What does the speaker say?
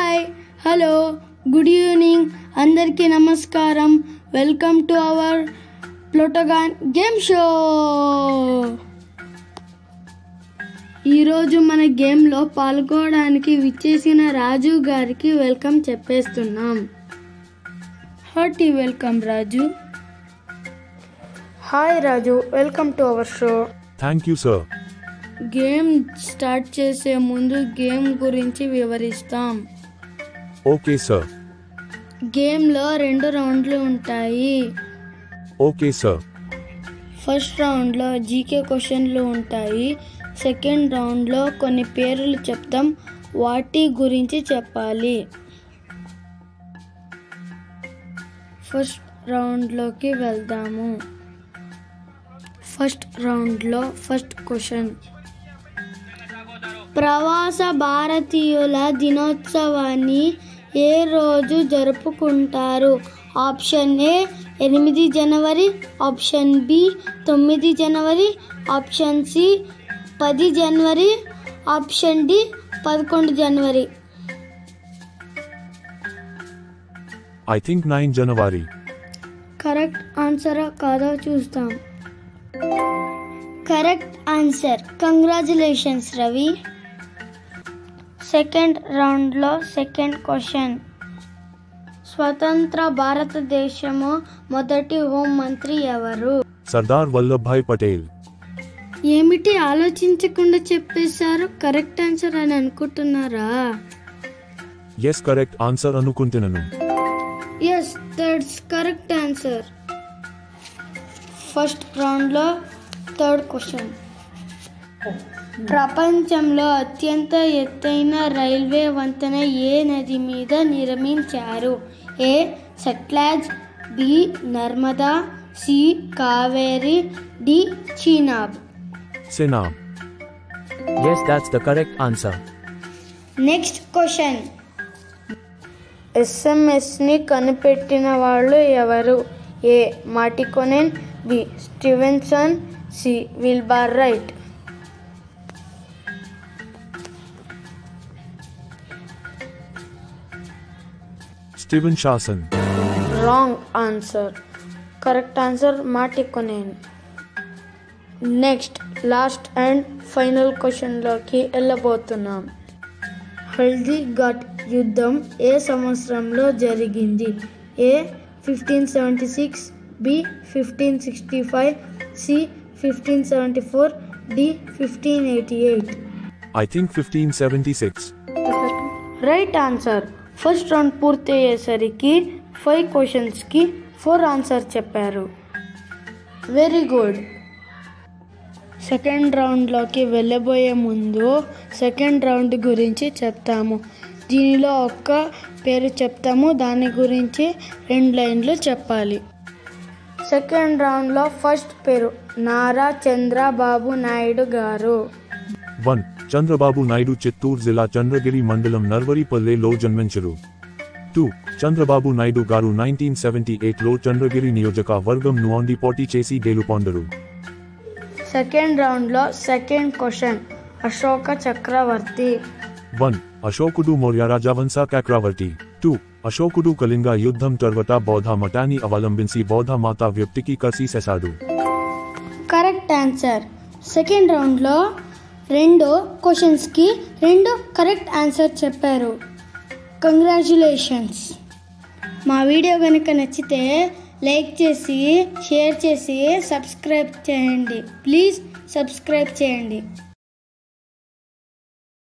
Hi hello good evening అందరికీ నమస్కారం. Welcome to our ప్లూటోగాన్ గేమ్ షో. ఈరోజు మన గేమ్లో పాల్గొనడానికి విచ్చేసిన రాజు గారికి వెల్కమ్ చెప్పేస్తున్నాం. Hearty welcome Raju. Hi Raju, welcome to our show. Thank you sir. Game start చేసే ముందు గేమ్ గురించి వివరిస్తాం. Okay sir. గేమ్లో 2 రౌండ్లు ఉంటాయి. Okay sir. ఫస్ట్ రౌండ్లో జీకే క్వశ్చన్లు ఉంటాయి. సెకండ్ రౌండ్లో కొన్ని పేర్లు చెప్తాం, వాటి గురించి చెప్పాలి. ఫస్ట్ రౌండ్లోకి వెళ్దాము. ఫస్ట్ రౌండ్లో ఫస్ట్ క్వశ్చన్, ప్రవాస భారతీయుల దినోత్సవాన్ని ఏ రోజు జరుపుకుంటారు? ఆప్షన్ ఏ 8 జనవరి, ఆప్షన్ బి 9 జనవరి, ఆప్షన్ సి 10 జనవరి, ఆప్షన్ డి 11 జనవరి. I think 9 January. కరెక్ట్ ఆన్సరా కాదో చూస్తాం. Correct answer. Congratulations Ravi. Second రౌండ్లో సెకండ్ క్వశ్చన్, స్వతంత్ర భారతదేశము మొదటి హోం మంత్రి ఎవరు? సర్దార్ వల్లభాయ్ పటేల్. ఏమిటి ఆలోచించకుండా చెప్పేశారు? కరెక్ట్ ఆన్సర్ అని అనుకుంటున్నారా? ఎస్, కరెక్ట్ ఆన్సర్ అనుకుంటున్నాను. Yes, that's correct answer. First రౌండ్లో థర్డ్ క్వశ్చన్, ప్రపంచంలో అత్యంత ఎత్తైన రైల్వే వంతెన ఏ నది మీద నిర్మించారు? A Sutlej, B Narmada, C Kaveri, D Chenab. Chenab. Yes, that's the correct answer. Next question, ఎస్ఎంఎస్ని కనిపెట్టిన వాళ్ళు ఎవరు? A Martikonen, B Stevenson, C Wilbur Wright. Stephen Shasan. Wrong answer. Correct answer Martikonen. Next last and final క్వశ్చన్లోకి వెళ్ళబోతున్నాం. హల్దీ ఘాట్ యుద్ధం ఏ సంవత్సరంలో జరిగింది? A 1576, B 1565, C 1574, D 1588. I think 1576. Right answer. First round పూర్తి అయ్యేసరికి 5 క్వశ్చన్స్కి 4 ఆన్సర్ చెప్పారు. Very good. సెకండ్ రౌండ్లోకి వెళ్ళబోయే ముందు సెకండ్ రౌండ్ గురించి చెప్తాము. దీనిలో ఒక్క పేరు చెప్తాము, దాని గురించి 2 లైన్లు చెప్పాలి. సెకండ్ రౌండ్లో ఫస్ట్ పేరు నారా చంద్రబాబు నాయుడు గారు. 1. చంద్రబాబు నాయుడు చిత్తూరు జిల్లా చంద్రగిరి మండలం నర్వరిపల్లెలో జన్మించారు. 2. చంద్రబాబు నాయుడు గారు 1978లో చంద్రగిరి నియోజకవర్గం నుండి పోటీ చేసి గెలుపొందారు. సెకండ్ రౌండ్లో సెకండ్ క్వశ్చన్, అశోక చక్రవర్తి. 1. అశోకుడు మౌర్య రాజవంశ చక్రవర్తి. 2. అశోకుడు కళింగ యుద్ధం తర్వాత బౌద్ధ మతాన్ని అవలంబించి బౌద్ధ మత వ్యక్తికి కసి చేశాడు. Correct answer. సెకండ్ రౌండ్లో 2 క్వశ్చన్స్కి 2 కరెక్ట్ ఆన్సర్ చెప్పారు. కంగ్రాచులేషన్స్. మా వీడియో కనుక నచ్చితే లైక్ చేసి, షేర్ చేసి, సబ్స్క్రైబ్ చేయండి. ప్లీజ్ సబ్స్క్రైబ్ చేయండి.